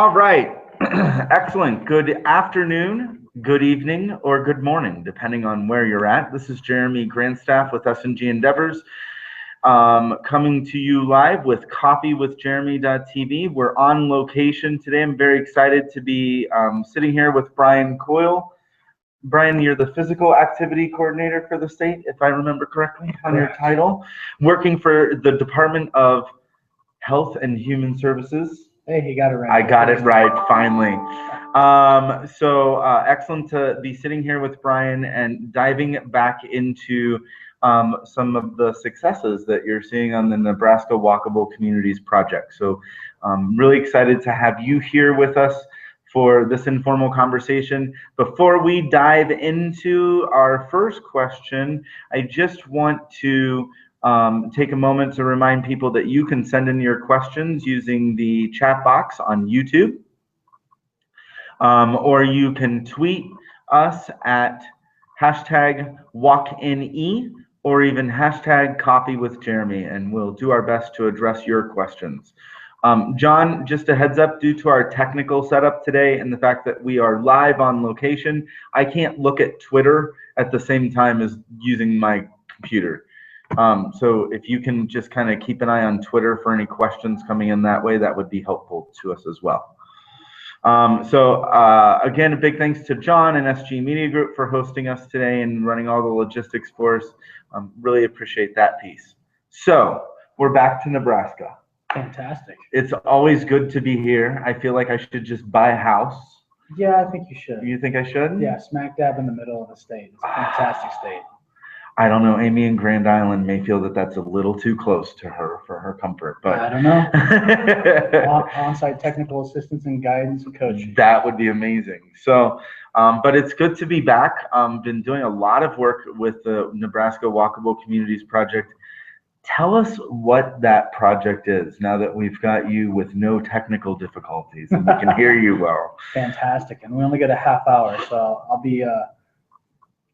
All right. Excellent. Good afternoon, good evening, or good morning, depending on where you're at. This is Jeremy Grandstaff with S&G Endeavors, coming to you live with copywithjeremy.tv. We're on location today. I'm very excited to be sitting here with Brian Coyle. Brian, you're the physical activity coordinator for the state, if I remember correctly on your title, working for the Department of Health and Human Services. Hey, you got it right. I got it right, finally. Excellent to be sitting here with Brian and diving back into some of the successes that you're seeing on the Nebraska Walkable Communities Project. So really excited to have you here with us for this informal conversation. Before we dive into our first question, I just want to take a moment to remind people that you can send in your questions using the chat box on YouTube, or you can tweet us at #WalkInE or even #CopyWithJeremy, and we'll do our best to address your questions. John, just a heads up, due to our technical setup today and the fact that we are live on location, I can't look at Twitter at the same time as using my computer. So if you can just kind of keep an eye on Twitter for any questions coming in that way, that would be helpful to us as well. Again, a big thanks to John and SG Mediagroup for hosting us today and running all the logistics for us. Really appreciate that piece. So we're back to Nebraska. Fantastic. It's always good to be here. I feel like I should just buy a house. Yeah, I think you should. You think I should? Yeah, smack dab in the middle of the state. It's a fantastic state. I don't know. Amy in Grand Island may feel that that's a little too close to her for her comfort, but I don't know. On-site technical assistance and guidance and coaching. That would be amazing. So, but it's good to be back. Been doing a lot of work with the Nebraska Walkable Communities Project. Tell us what that project is now that we've got you with no technical difficulties and we can hear you well. Fantastic. And we only get a half hour, so I'll be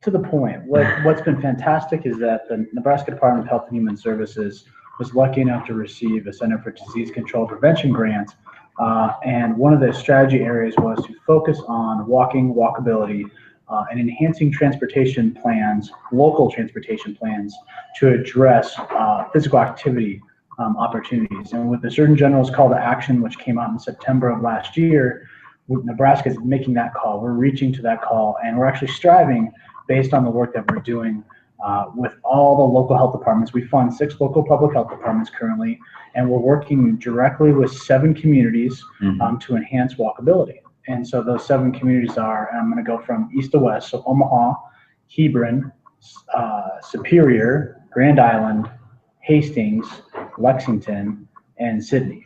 to the point. What's been fantastic is that the Nebraska Department of Health and Human Services was lucky enough to receive a Center for Disease Control Prevention grant. And one of the strategy areas was to focus on walkability, and enhancing transportation plans, local transportation plans, to address physical activity opportunities. And with the Surgeon General's call to action, which came out in September of last year, Nebraska is making that call. We're reaching to that call, and we're actually striving, based on the work that we're doing with all the local health departments. We fund 6 local public health departments currently, and we're working directly with 7 communities to enhance walkability. And so those 7 communities are, and I'm going to go from east to west, so Omaha, Hebron, Superior, Grand Island, Hastings, Lexington, and Sydney.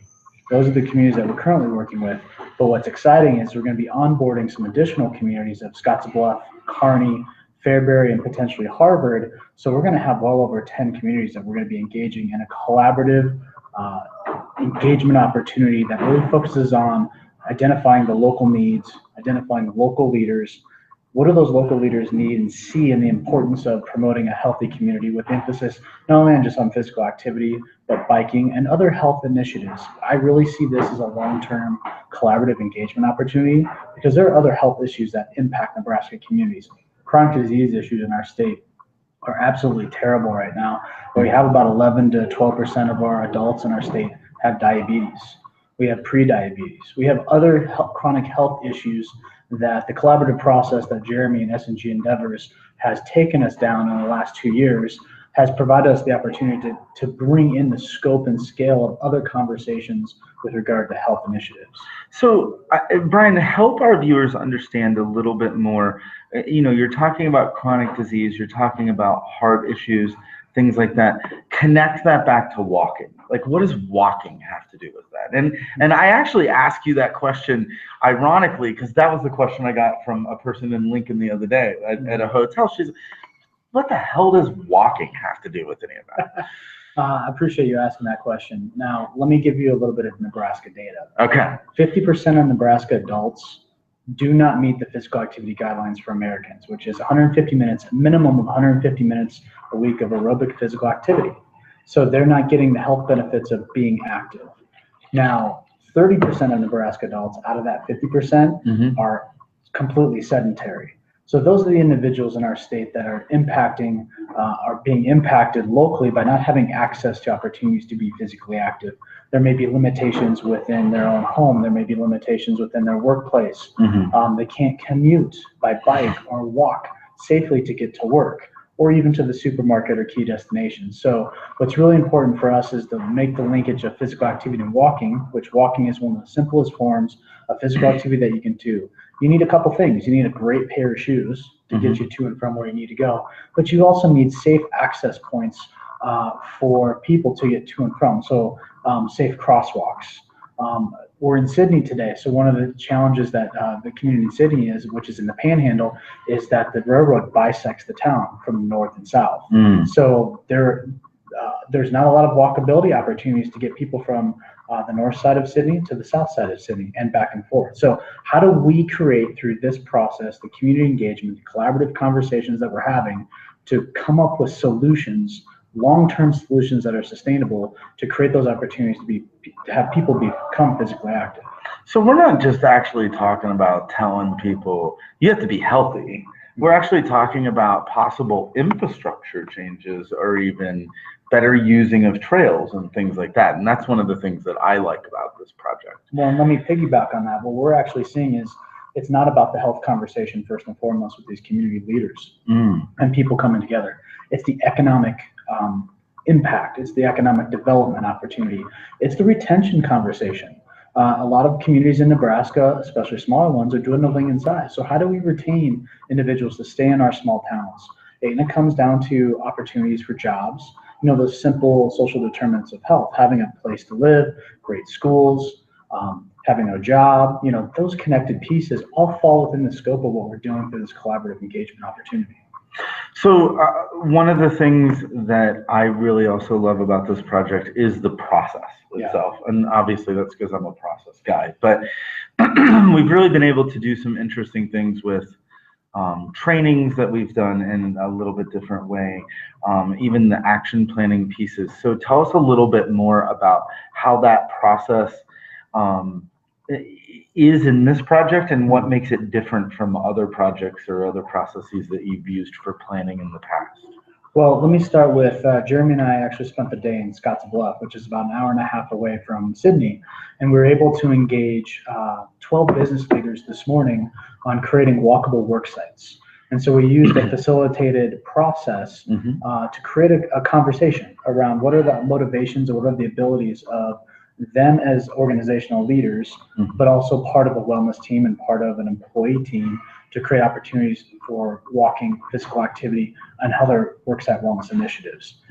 Those are the communities that we're currently working with. But what's exciting is we're going to be onboarding some additional communities of Scottsbluff, Kearney, Fairbury, and potentially Harvard. So we're going to have well over 10 communities that we're going to be engaging in a collaborative engagement opportunity that really focuses on identifying the local needs, identifying the local leaders. What do those local leaders need and see in the importance of promoting a healthy community, with emphasis not only on just on physical activity, but biking and other health initiatives. I really see this as a long-term collaborative engagement opportunity because there are other health issues that impact Nebraska communities. Chronic disease issues in our state are absolutely terrible right now, where we have about 11 to 12% of our adults in our state have diabetes. We have pre-diabetes. We have other chronic health issues that the collaborative process that Jeremy and S&G Endeavors has taken us down in the last 2 years has provided us the opportunity to bring in the scope and scale of other conversations with regard to health initiatives. So, Brian, help our viewers understand a little bit more. You know, you're talking about chronic disease, you're talking about heart issues, things like that. Connect that back to walking. Like, what does walking have to do with that? And I actually asked you that question ironically because that was the question I got from a person in Lincoln the other day at a hotel. She's, what the hell does walking have to do with any of that? I appreciate you asking that question. Now, let me give you a little bit of Nebraska data. Okay. 50% of Nebraska adults do not meet the physical activity guidelines for Americans, which is 150 minutes, a minimum of 150 minutes a week of aerobic physical activity. So they're not getting the health benefits of being active. Now, 30% of Nebraska adults out of that 50% are completely sedentary. So those are the individuals in our state that are being impacted locally by not having access to opportunities to be physically active. There may be limitations within their own home. There may be limitations within their workplace. They can't commute by bike or walk safely to get to work, or even to the supermarket or key destinations. So what's really important for us is to make the linkage of physical activity and walking, which walking is one of the simplest forms of physical activity that you can do. You need a couple things. You need a great pair of shoes to get you to and from where you need to go, but you also need safe access points for people to get to and from. So safe crosswalks. We're in Sydney today, so one of the challenges that the community in Sydney is, which is in the Panhandle, is that the railroad bisects the town from north and south. So there's not a lot of walkability opportunities to get people from the north side of Sydney to the south side of Sydney and back and forth. So how do we create through this process, the community engagement, the collaborative conversations that we're having, to come up with solutions, long-term solutions that are sustainable, to create those opportunities to have people become physically active? So we're not just actually talking about telling people you have to be healthy. We're actually talking about possible infrastructure changes, or even better using of trails and things like that. And that's one of the things that I like about this project. Well, and let me piggyback on that. What we're actually seeing is it's not about the health conversation first and foremost with these community leaders and people coming together. It's the economic impact. It's the economic development opportunity. It's the retention conversation. A lot of communities in Nebraska, especially smaller ones, are dwindling in size. So how do we retain individuals to stay in our small towns? And it comes down to opportunities for jobs, those simple social determinants of health, having a place to live, great schools, having a job, those connected pieces all fall within the scope of what we're doing for this collaborative engagement opportunity. So one of the things that I really also love about this project is the process itself. And obviously that's because I'm a process guy, but we've really been able to do some interesting things with trainings that we've done in a little bit different way, even the action planning pieces. So tell us a little bit more about how that process is in this project, and what makes it different from other projects or other processes that you've used for planning in the past. Well, let me start with Jeremy and I actually spent the day in Scottsbluff, which is about an hour and a half away from Sydney, and we were able to engage 12 business leaders this morning on creating walkable work sites. And so we used a facilitated process to create a conversation around what are the motivations or what are the abilities of them as organizational leaders, but also part of a wellness team and part of an employee team, to create opportunities for walking, physical activity, and other worksite wellness initiatives.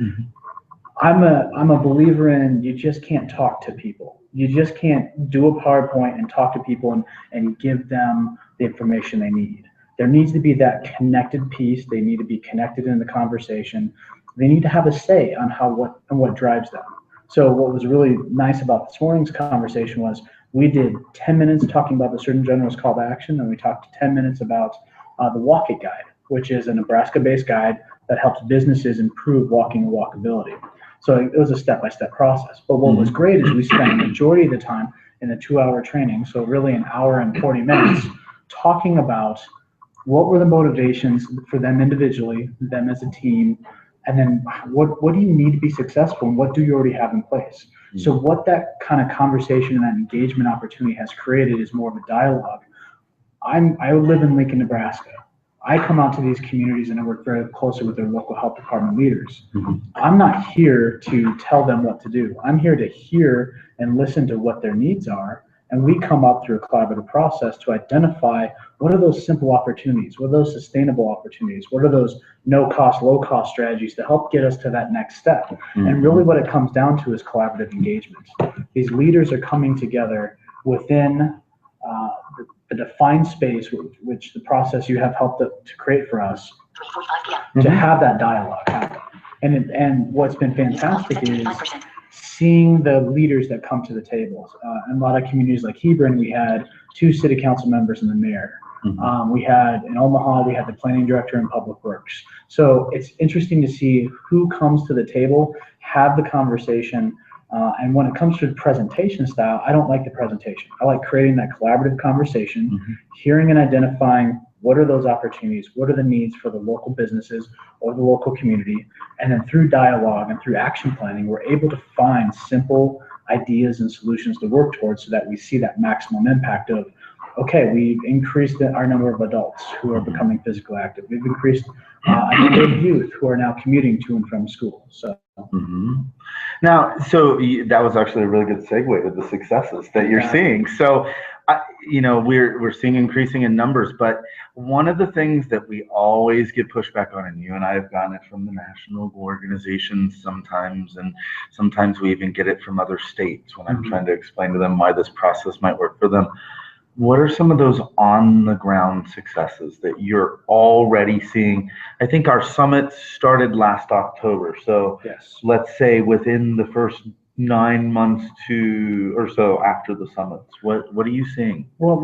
I'm a believer in, you just can't talk to people. You just can't do a PowerPoint and talk to people and give them the information they need. There needs to be that connected piece. They need to be connected in the conversation. They need to have a say on what drives them. So what was really nice about this morning's conversation was we did 10 minutes talking about the Surgeon General's call to action, and we talked 10 minutes about the Walk It Guide, which is a Nebraska-based guide that helps businesses improve walking and walkability. So it was a step-by-step process. But what was great is we spent the majority of the time in the 2-hour training, so really an hour and 40 minutes, talking about what were the motivations for them individually, them as a team, and then what do you need to be successful, and what do you already have in place? So what that kind of conversation and that engagement opportunity has created is more of a dialogue. I live in Lincoln, Nebraska. I come out to these communities and I work very closely with their local health department leaders. I'm not here to tell them what to do. I'm here to hear and listen to what their needs are. And we come up through a collaborative process to identify what are those simple opportunities, what are those sustainable opportunities, what are those no-cost, low-cost strategies to help get us to that next step. And really what it comes down to is collaborative engagement. These leaders are coming together within the defined space, which the process you have helped to create for us, to have that dialogue happen. And what's been fantastic is seeing the leaders that come to the tables. In a lot of communities like Hebron, we had 2 city council members and the mayor. We had in Omaha, we had the planning director and public works. So it's interesting to see who comes to the table, have the conversation, And when it comes to presentation style, I don't like the presentation. I like creating that collaborative conversation, hearing and identifying what are those opportunities, what are the needs for the local businesses or the local community, and then through dialogue and through action planning, we're able to find simple ideas and solutions to work towards so that we see that maximum impact of, okay, we've increased our number of adults who are becoming physically active. We've increased a number of youth who are now commuting to and from school. So. Now, so that was actually a really good segue to the successes that you're seeing. So, we're seeing increasing in numbers, but one of the things that we always get pushback on, and you and I have gotten it from the national organizations sometimes, and sometimes we even get it from other states when I'm trying to explain to them why this process might work for them. What are some of those on the ground successes that you're already seeing? I think our summit started last October. So let's say within the first 9 months or so after the summits, what are you seeing? Well,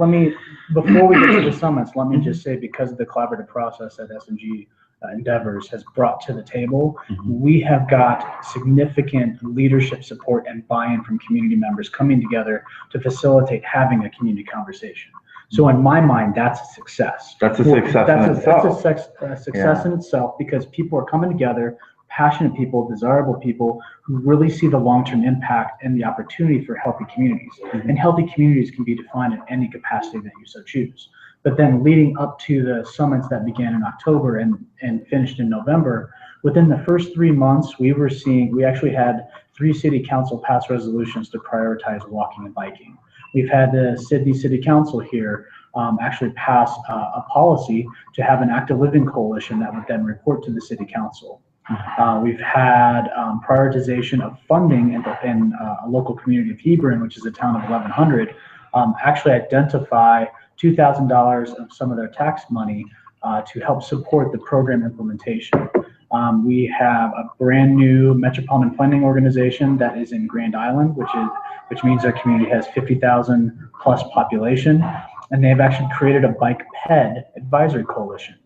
before we get to the summits, let me just say, because of the collaborative process that S&G Endeavors has brought to the table, we have got significant leadership support and buy-in from community members coming together to facilitate having a community conversation. So in my mind, that's a success. That's a success in itself. That's a success in itself, because people are coming together, passionate people, desirable people who really see the long-term impact and the opportunity for healthy communities. And healthy communities can be defined in any capacity that you so choose. But then leading up to the summits that began in October and finished in November, within the first 3 months, we actually had 3 city council pass resolutions to prioritize walking and biking. We've had the Sydney City Council here actually pass a policy to have an active living coalition that would then report to the city council. We've had prioritization of funding in a local community of Hebron, which is a town of 1,100, actually identify $2,000 of some of their tax money to help support the program implementation. We have a brand new metropolitan planning organization that is in Grand Island, which means our community has 50,000 plus population, and they've actually created a bike ped advisory coalition.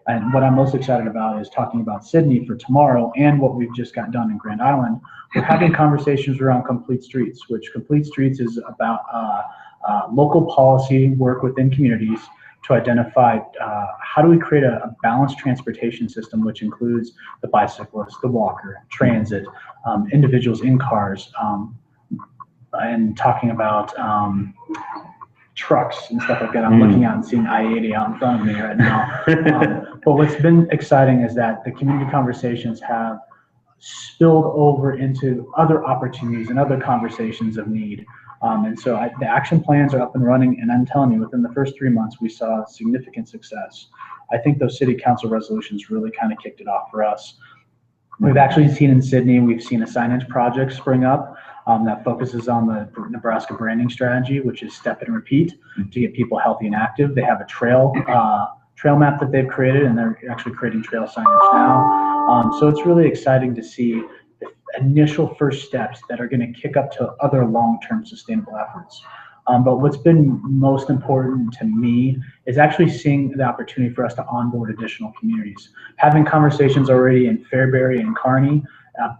And what I'm most excited about is talking about Sydney for tomorrow and what we've just got done in Grand Island. We're having conversations around Complete Streets, which Complete Streets is about local policy work within communities to identify how do we create a balanced transportation system, which includes the bicyclist, the walker, transit, individuals in cars, and talking about trucks and stuff like that. I'm looking out and seeing I-80 out in front of me right now. But what's been exciting is that the community conversations have spilled over into other opportunities and other conversations of need. And so the action plans are up and running, and I'm telling you, within the first 3 months, we saw significant success. I think those city council resolutions really kind of kicked it off for us. We've actually seen in Sydney, we've seen a signage project spring up that focuses on the Nebraska branding strategy, which is step and repeat to get people healthy and active. They have a trail map that they've created, and they're actually creating trail signage now. So it's really exciting to see the initial first steps that are going to kick up to other long-term sustainable efforts. But what's been most important to me is actually seeing the opportunity for us to onboard additional communities. Having conversations already in Fairbury and Kearney,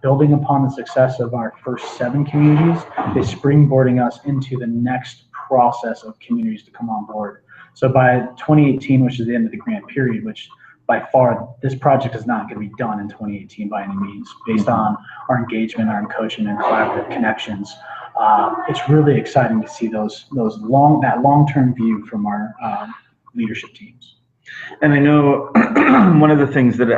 building upon the success of our first 7 communities, is springboarding us into the next process of communities to come on board. So by 2018, which is the end of the grant period, which by far, this project is not going to be done in 2018 by any means, based on our engagement, our coaching, and collaborative connections. It's really exciting to see that long-term view from our leadership teams. And I know one of the things that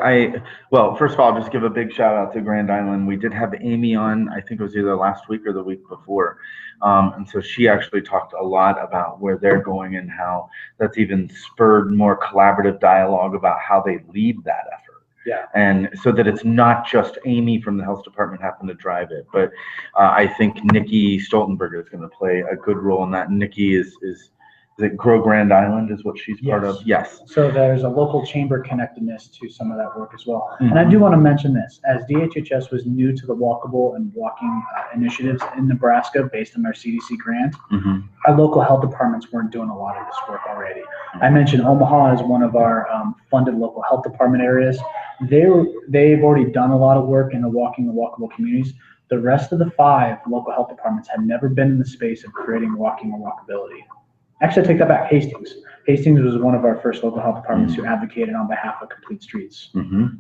first of all, I'll just give a big shout out to Grand Island. We did have Amy on, I think it was either last week or the week before. And so she actually talked a lot about where they're going and how that's even spurred more collaborative dialogue about how they lead that effort. Yeah. And so that it's not just Amy from the health department happen to drive it, but I think Nikki Stoltenberger is going to play a good role in that. Nikki is it Grow Grand Island is what she's part of? Yes. So there's a local chamber connectedness to some of that work as well. And I do want to mention this, as DHHS was new to the walkable and walking initiatives in Nebraska based on our CDC grant, our local health departments weren't doing a lot of this work already. I mentioned Omaha as one of our funded local health department areas. They've already done a lot of work in the walking and walkable communities, The rest of the 5 local health departments had never been in the space of creating walking or walkability. Actually, I take that back. Hastings was one of our first local health departments who advocated on behalf of Complete Streets.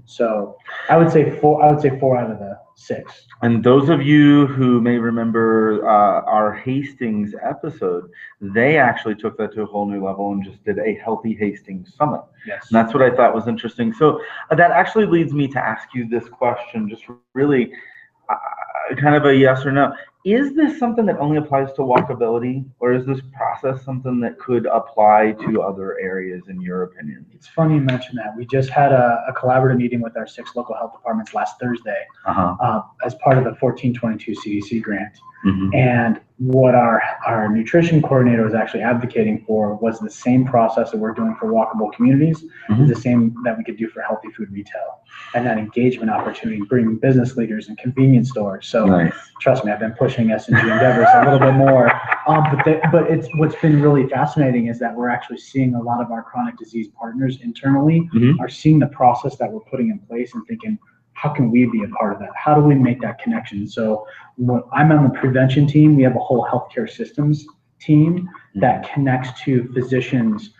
So I would say 4 out of the 6. And those of you who may remember our Hastings episode, they actually took that to a whole new level and just did a Healthy Hastings Summit. Yes. And that's what I thought was interesting. So that actually leads me to ask you this question, just really kind of a yes or no. Is this something that only applies to walkability, or is this process something that could apply to other areas, in your opinion? It's funny you mention that. We just had a collaborative meeting with our 6 local health departments last Thursday as part of the 1422 CDC grant. And what our nutrition coordinator was actually advocating for was the same process that we're doing for walkable communities, is the same that we could do for healthy food retail, and that engagement opportunity, bringing business leaders and convenience stores. So trust me, I've been pushing S&G endeavors a little bit more. But it's what's been really fascinating is that we're actually seeing a lot of our chronic disease partners internally are seeing the process that we're putting in place and thinking, how can we be a part of that? How do we make that connection? So I'm on the prevention team. We have a whole healthcare systems team that connects to physicians,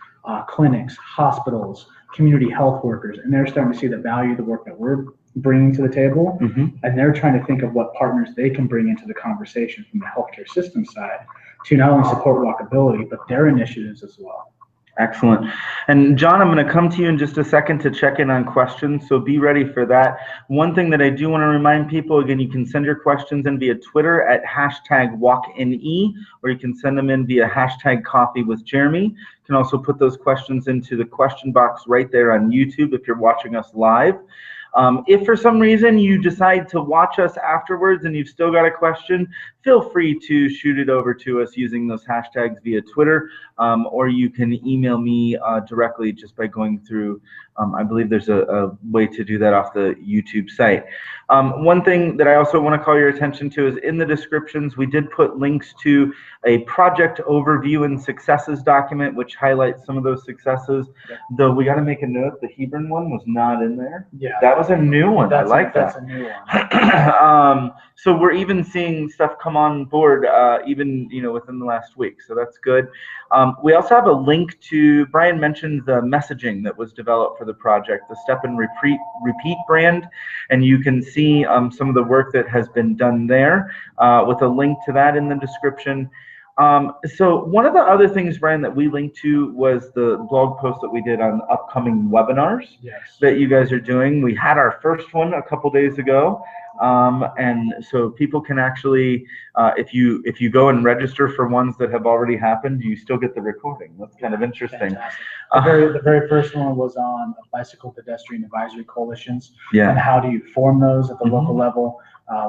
clinics, hospitals, community health workers, and they're starting to see the value of the work that we're bringing to the table, and they're trying to think of what partners they can bring into the conversation from the healthcare system side to not only support walkability, but their initiatives as well. Excellent. And John, I'm going to come to you in just a second to check in on questions, so be ready for that. One thing that I do want to remind people, again, you can send your questions in via Twitter at #WalkNE, or you can send them in via #CoffeeWithJeremy. You can also put those questions into the question box right there on YouTube if you're watching us live. If for some reason you decide to watch us afterwards and you've still got a question, feel free to shoot it over to us using those hashtags via Twitter, or you can email me directly just by going through, I believe there's a way to do that off the YouTube site. One thing that I also want to call your attention to is in the descriptions, we did put links to a project overview and successes document, which highlights some of those successes. Though we got to make a note, the Hebron one was not in there. Yeah, that was a new one. I like that. That's a new one. So we're even seeing stuff come on board, even within the last week. So that's good. We also have a link to, Brian mentioned the messaging that was developed for the project, the Step and Repeat brand, and you can see some of the work that has been done there with a link to that in the description. So one of the other things, Brian, that we linked to was the blog post that we did on upcoming webinars that you guys are doing. We had our first one a couple days ago. And so people can actually, if you go and register for ones that have already happened, you still get the recording. That's kind of interesting. The very first one was on bicycle pedestrian advisory coalitions and how do you form those at the local level.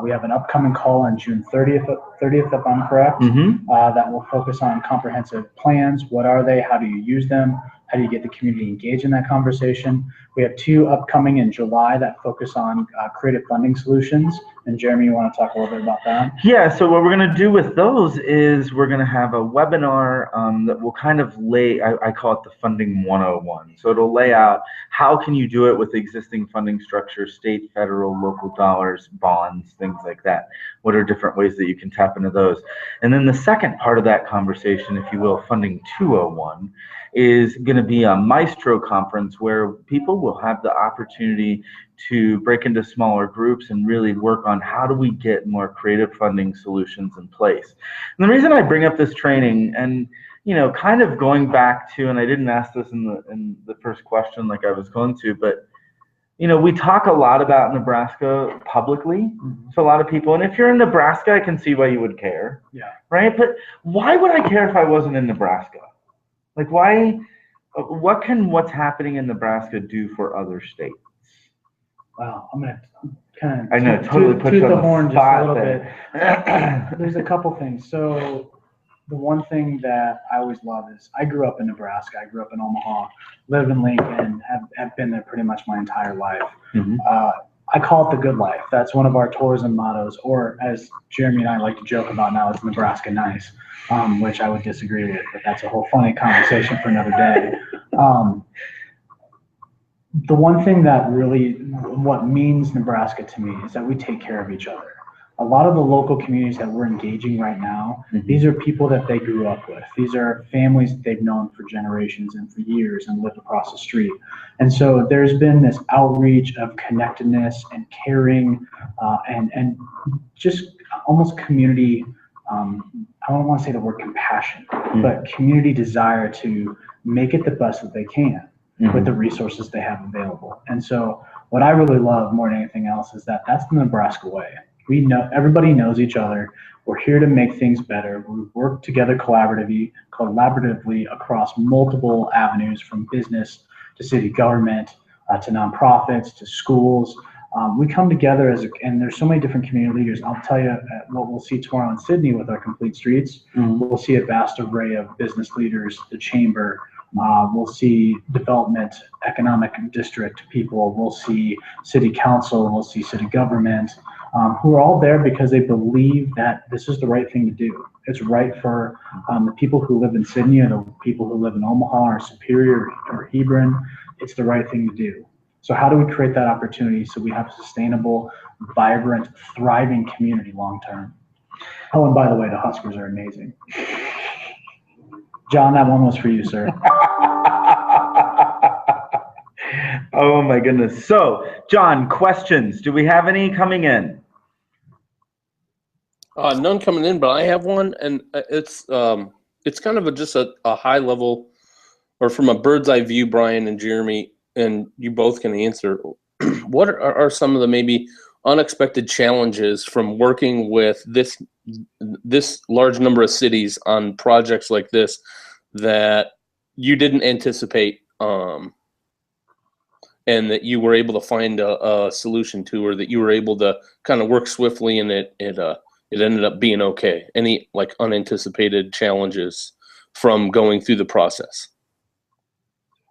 We have an upcoming call on June 30th, if I'm correct, that will focus on comprehensive plans. What are they? How do you use them? How do you get the community engaged in that conversation? We have 2 upcoming in July that focus on creative funding solutions. And Jeremy, you want to talk a little bit about that? Yeah, so what we're going to do with those is we're going to have a webinar that will kind of lay, I call it the Funding 101. So it'll lay out how can you do it with existing funding structures, state, federal, local dollars, bonds, things like that. What are different ways that you can tap into those? And then the second part of that conversation, if you will, Funding 201, is going to be a Maestro conference where people will have the opportunity to break into smaller groups and really work on how do we get more creative funding solutions in place. And the reason I bring up this training, and kind of going back to, and I didn't ask this in the first question like I was going to, but we talk a lot about Nebraska publicly to a lot of people, and if you're in Nebraska, I can see why you would care, right? But why would I care if I wasn't in Nebraska? Like, why? What can what's happening in Nebraska do for other states? Wow, I'm gonna kind of I know, totally put you on the horn just a little bit. There's a couple things. So the one thing that I always love is I grew up in Nebraska. I grew up in Omaha, live in Lincoln, have been there pretty much my entire life. I call it the good life. That's one of our tourism mottos, or as Jeremy and I like to joke about now, it's Nebraska nice, which I would disagree with, but that's a whole funny conversation for another day. The one thing that really, what means Nebraska to me is that we take care of each other. a lot of the local communities that we're engaging right now, these are people that they grew up with. These are families that they've known for generations and for years and lived across the street. And so there's been this outreach of connectedness and caring and just almost community, I don't want to say the word compassion, but community desire to make it the best that they can with the resources they have available. And so what I really love more than anything else is that that's the Nebraska way. We know, everybody knows each other. We're here to make things better. We work together collaboratively across multiple avenues, from business to city government, to nonprofits, to schools. We come together and there's so many different community leaders. I'll tell you what we'll see tomorrow in Sydney with our Complete Streets. We'll see a vast array of business leaders, the chamber. We'll see development, economic district people. We'll see city council. We'll see city government, who are all there because they believe that this is the right thing to do. It's right for the people who live in Sydney or the people who live in Omaha or Superior or Hebron. It's the right thing to do. So how do we create that opportunity so we have a sustainable, vibrant, thriving community long term? Oh, and by the way, the Huskers are amazing. John, that one was for you, sir. Oh my goodness. So, John, questions. Do we have any coming in? None coming in, but I have one, and it's kind of just a high level, or from a bird's eye view, Brian and Jeremy, and you both can answer. What are some of the maybe unexpected challenges from working with this large number of cities on projects like this that you didn't anticipate, and that you were able to find a solution to, or that you were able to kind of work swiftly and it ended up being okay? Any like unanticipated challenges from going through the process?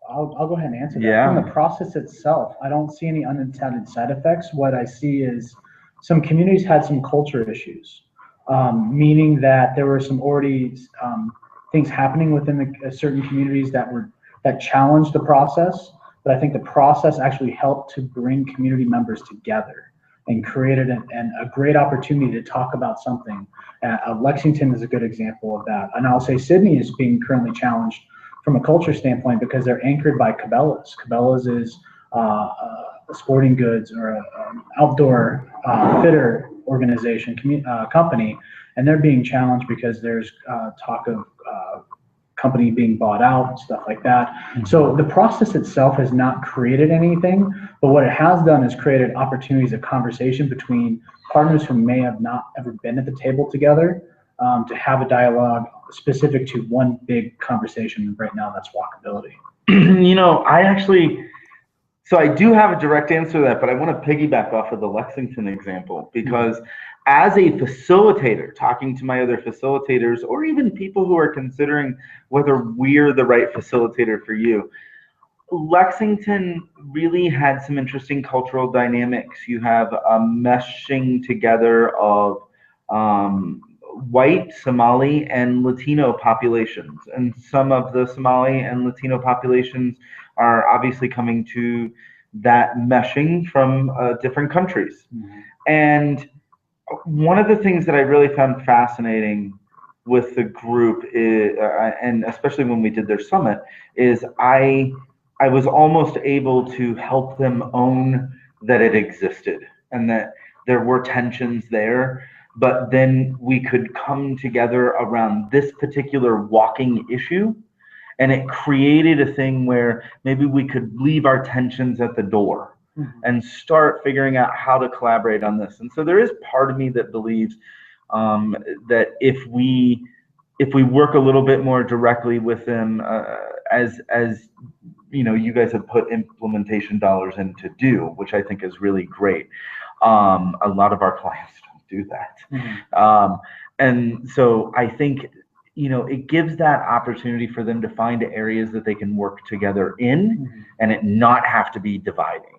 I'll go ahead and answer that. Yeah. From the process itself, I don't see any unintended side effects. What I see is some communities had some culture issues, meaning that there were some already things happening within certain communities that challenged the process. But I think the process actually helped to bring community members together and created a great opportunity to talk about something. Lexington is a good example of that. And I'll say Sydney is being currently challenged from a culture standpoint because they're anchored by Cabela's. Cabela's is a sporting goods or an outdoor fitter organization, company, and they're being challenged because there's talk of company being bought out, stuff like that. So the process itself has not created anything, but what it has done is created opportunities of conversation between partners who may have not ever been at the table together, to have a dialogue specific to one big conversation right now, that's walkability. You know, I do have a direct answer to that, but I want to piggyback off of the Lexington example, because as a facilitator, talking to my other facilitators, or even people who are considering whether we're the right facilitator for you, Lexington really had some interesting cultural dynamics. You have a meshing together of white, Somali, and Latino populations. And some of the Somali and Latino populations are obviously coming to that meshing from different countries. And one of the things that I really found fascinating with the group is, and especially when we did their summit, is I was almost able to help them own that it existed and that there were tensions there, but then we could come together around this particular walking issue, and it created a thing where maybe we could leave our tensions at the door and start figuring out how to collaborate on this. And so there is part of me that believes that if we work a little bit more directly with them, as you know, you guys have put implementation dollars in to do, which I think is really great. A lot of our clients don't do that. And so I think, you know, it gives that opportunity for them to find areas that they can work together in and it not have to be dividing.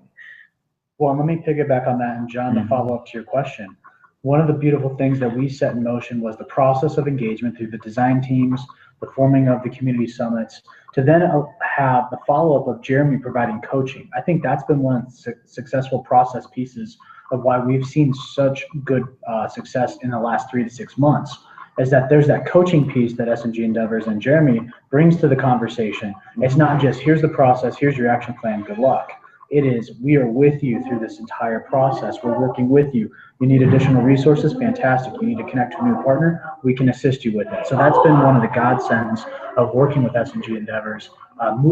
Well, let me piggyback on that, and John, to follow up to your question. One of the beautiful things that we set in motion was the process of engagement through the design teams, the forming of the community summits, to then have the follow-up of Jeremy providing coaching. I think that's been one of the successful process pieces of why we've seen such good success in the last 3 to 6 months, is that there's that coaching piece that SNG Endeavors and Jeremy brings to the conversation. It's not just, here's the process, here's your action plan, good luck. It is, we are with you through this entire process. We're working with you. You need additional resources? Fantastic. You need to connect to a new partner? We can assist you with it. So that's been one of the godsends of working with SNG Endeavors,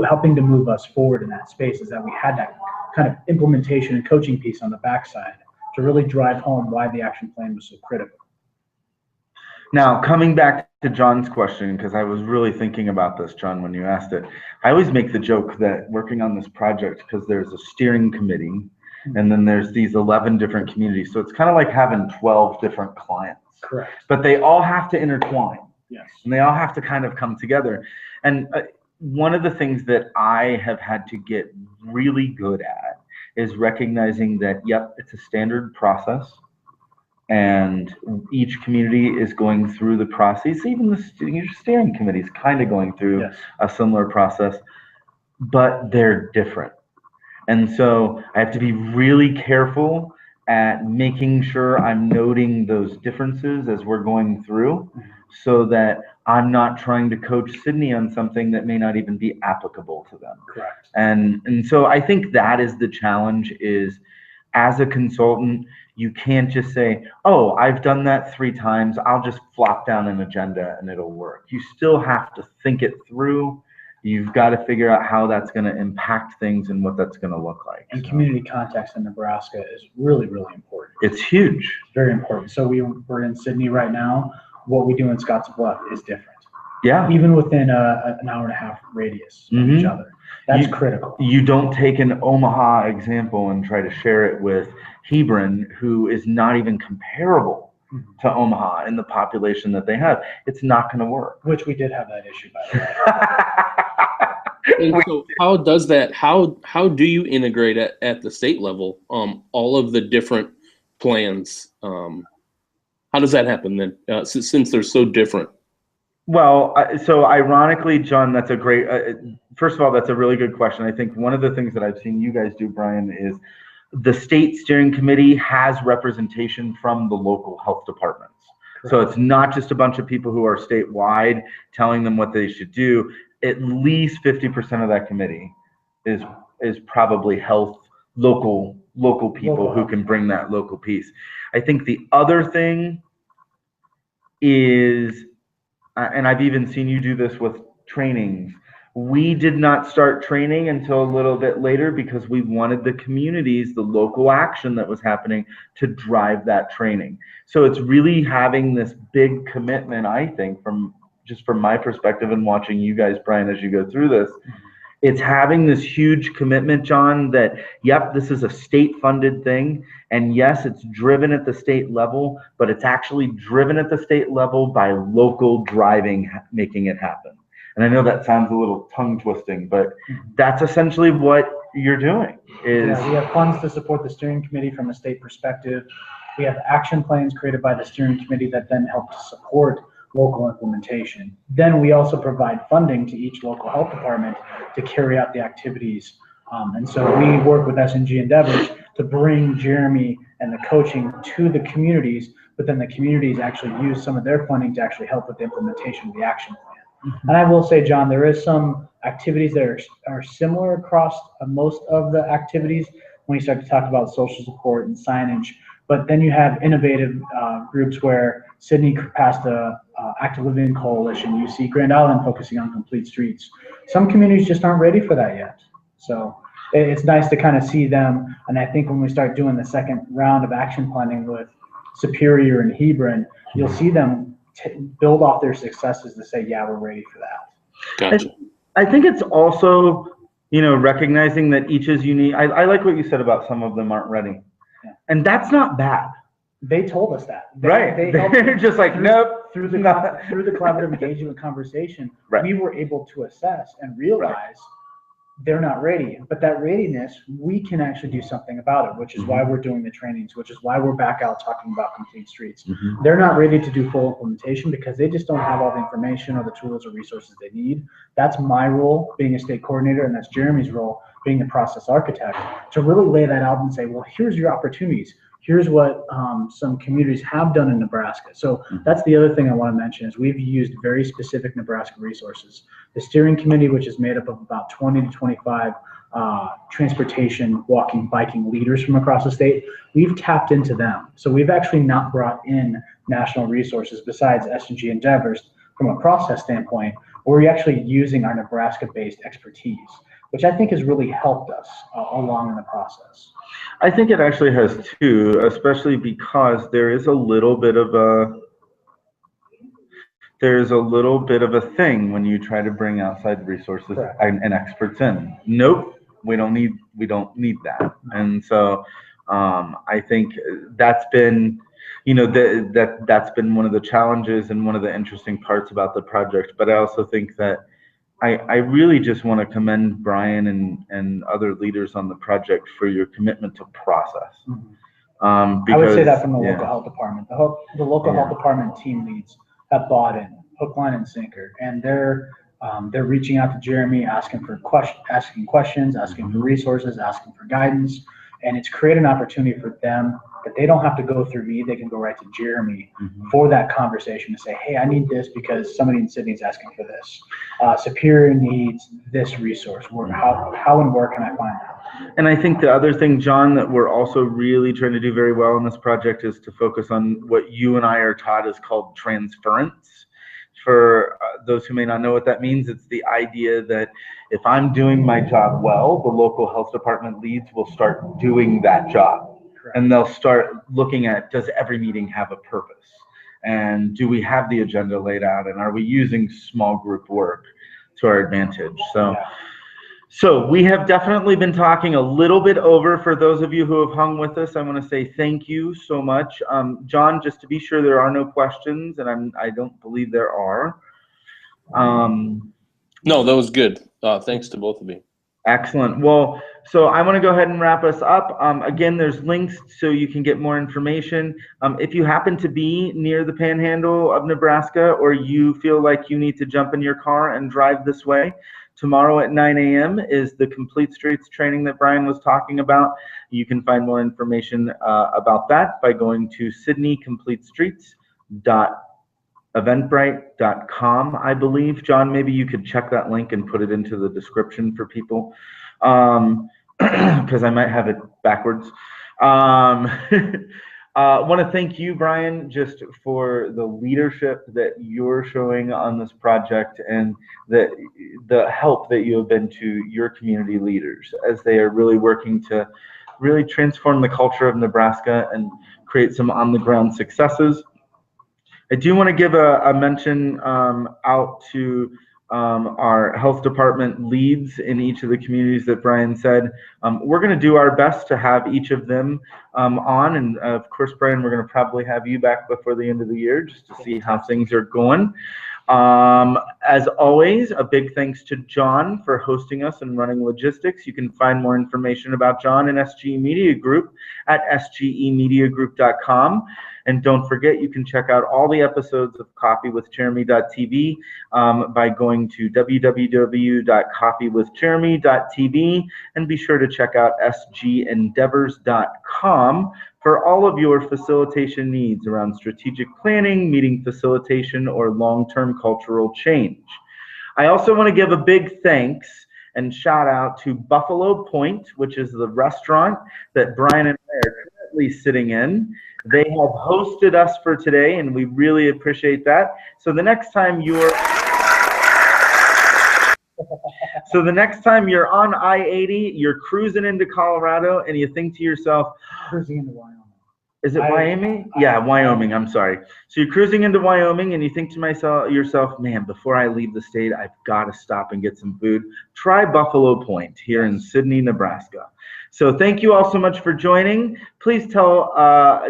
helping to move us forward in that space, is that we had that kind of implementation and coaching piece on the backside to really drive home why the action plan was so critical. Now, coming back to John's question, because I was really thinking about this, John, when you asked it, I always make the joke that working on this project, because there's a steering committee, and then there's these 11 different communities. So it's kind of like having 12 different clients. Correct. But they all have to intertwine. Yes. And they all have to kind of come together. And one of the things that I have had to get really good at is recognizing that, yep, it's a standard process. And each community is going through the process. Even the steering committee is kind of going through a similar process, but they're different. And so I have to be really careful at making sure I'm noting those differences as we're going through, so that I'm not trying to coach Sydney on something that may not even be applicable to them. Correct. And so I think that is the challenge, is as a consultant, you can't just say, oh, I've done that 3 times, I'll just flop down an agenda and it'll work. You still have to think it through. You've got to figure out how that's going to impact things and what that's going to look like. And community context in Nebraska is really, really important. It's huge. It's very important. So we're in Sydney right now. What we do in Scottsbluff is different. Yeah. Even within an hour and a half radius of each other. That's critical. You don't take an Omaha example and try to share it with Hebron, who is not even comparable to Omaha in the population that they have. It's not going to work. Which we did have that issue, by the way. And so how does that, how do you integrate at the state level, all of the different plans? How does that happen then, since they're so different? Well, so ironically, John, that's a great, first of all, that's a really good question. I think one of the things that I've seen you guys do, Brian, is the state steering committee has representation from the local health departments. Correct. So it's not just a bunch of people who are statewide telling them what they should do. At least 50% of that committee is probably local people who can bring that local piece. I think the other thing is, and I've even seen you do this with trainings, we did not start training until a little bit later because we wanted the communities, the local action that was happening, to drive that training. So it's really having this big commitment, I think, from my perspective and watching you guys, Brian, as you go through this, it's having this huge commitment, John, that, yep, this is a state-funded thing, and yes, it's driven at the state level, but it's actually driven at the state level by local driving, making it happen. And I know that sounds a little tongue-twisting, but that's essentially what you're doing. We have funds to support the steering committee from a state perspective. We have action plans created by the steering committee that then help to support local implementation. Then we also provide funding to each local health department to carry out the activities. And so we work with SNG Endeavors to bring Jeremy and the coaching to the communities, but then the communities actually use some of their funding to actually help with the implementation of the action plan. And I will say, John, there is some activities that are similar across most of the activities when you start to talk about social support and signage. But then you have innovative groups where Sydney passed a active living coalition. You see Grand Island focusing on complete streets. Some communities just aren't ready for that yet. So it's nice to kind of see them. And I think when we start doing the second round of action planning with Superior and Hebron, you'll see them build off their successes to say, yeah, we're ready for that. Gotcha. I think it's also, recognizing that each is unique. I like what you said about some of them aren't ready. Yeah. And that's not bad. They told us that. They're just like, nope. Through the collaborative engagement conversation, we were able to assess and realize they're not ready. But that readiness, we can actually do something about it, which is why we're doing the trainings, which is why we're back out talking about complete streets. They're not ready to do full implementation because they just don't have all the information or the tools or resources they need. That's my role being a state coordinator, and that's Jeremy's role being the process architect, to really lay that out and say, well, here's your opportunities. Here's what some communities have done in Nebraska. So that's the other thing I want to mention is we've used very specific Nebraska resources. The steering committee, which is made up of about 20 to 25 transportation, walking, biking leaders from across the state, we've tapped into them. So we've actually not brought in national resources besides S&G endeavors from a process standpoint. We're actually using our Nebraska-based expertise, which I think has really helped us along in the process. I think it actually has too, especially because there is a little bit of a thing when you try to bring outside resources and experts in. Nope, we don't need that. And so I think that's been, you know, that's been one of the challenges and one of the interesting parts about the project. But I also think that I really just want to commend Brian and other leaders on the project for your commitment to process. Because, I would say that from the local health department. The local health department team leads have bought in, hook, line, and sinker, and they're reaching out to Jeremy, asking questions, asking for resources, asking for guidance, and it's created an opportunity for them that they don't have to go through me. They can go right to Jeremy for that conversation to say, hey, I need this because somebody in Sydney is asking for this. Superior needs this resource. How and where can I find that? And I think the other thing, John, that we're also really trying to do very well in this project is to focus on what you and I are taught is called transference. For those who may not know what that means, it's the idea that if I'm doing my job well, the local health department leads will start doing that job. And they'll start looking at, does every meeting have a purpose? And do we have the agenda laid out? And are we using small group work to our advantage? So we have definitely been talking a little bit over. For those of you who have hung with us, I want to say thank you so much. John, just to be sure there are no questions, and I don't believe there are. No, that was good. Thanks to both of you. Excellent. Well, so I want to go ahead and wrap us up. Again, there's links so you can get more information. If you happen to be near the Panhandle of Nebraska, or you feel like you need to jump in your car and drive this way, tomorrow at 9 a.m. is the Complete Streets training that Brian was talking about. You can find more information about that by going to sydneycompletestreets.eventbrite.com, I believe. John, maybe you could check that link and put it into the description for people, because I might have it backwards. I want to thank you, Brian, just for the leadership that you're showing on this project and the help that you have been to your community leaders as they are really working to really transform the culture of Nebraska and create some on-the-ground successes. I do want to give a mention out to our health department leads in each of the communities that Brian said. We're going to do our best to have each of them on, and of course, Brian, we're going to probably have you back before the end of the year just to see how things are going. As always, a big thanks to John for hosting us and running logistics. You can find more information about John and SGE Media Group at sgemediagroup.com. And don't forget, you can check out all the episodes of coffeewithjeremy.tv by going to www.coffeewithjeremy.tv, and be sure to check out sgendeavors.com for all of your facilitation needs around strategic planning, meeting facilitation, or long-term cultural change. I also want to give a big thanks and shout out to Buffalo Point, which is the restaurant that Brian and I are currently sitting in. They have hosted us for today, and we really appreciate that. So the next time you're on I-80, you're cruising into Colorado, and you think to yourself, cruising into Wyoming. Is it Wyoming? Yeah, Wyoming. I'm sorry. So you're cruising into Wyoming, and you think to yourself, man, before I leave the state, I've got to stop and get some food. Try Buffalo Point here in Sydney, Nebraska. So thank you all so much for joining. Please tell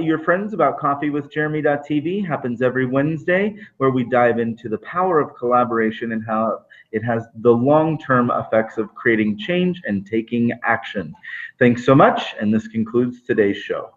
your friends about coffeewithjeremy.tv. Happens every Wednesday, where we dive into the power of collaboration and how It has the long-term effects of creating change and taking action. Thanks so much, and this concludes today's show.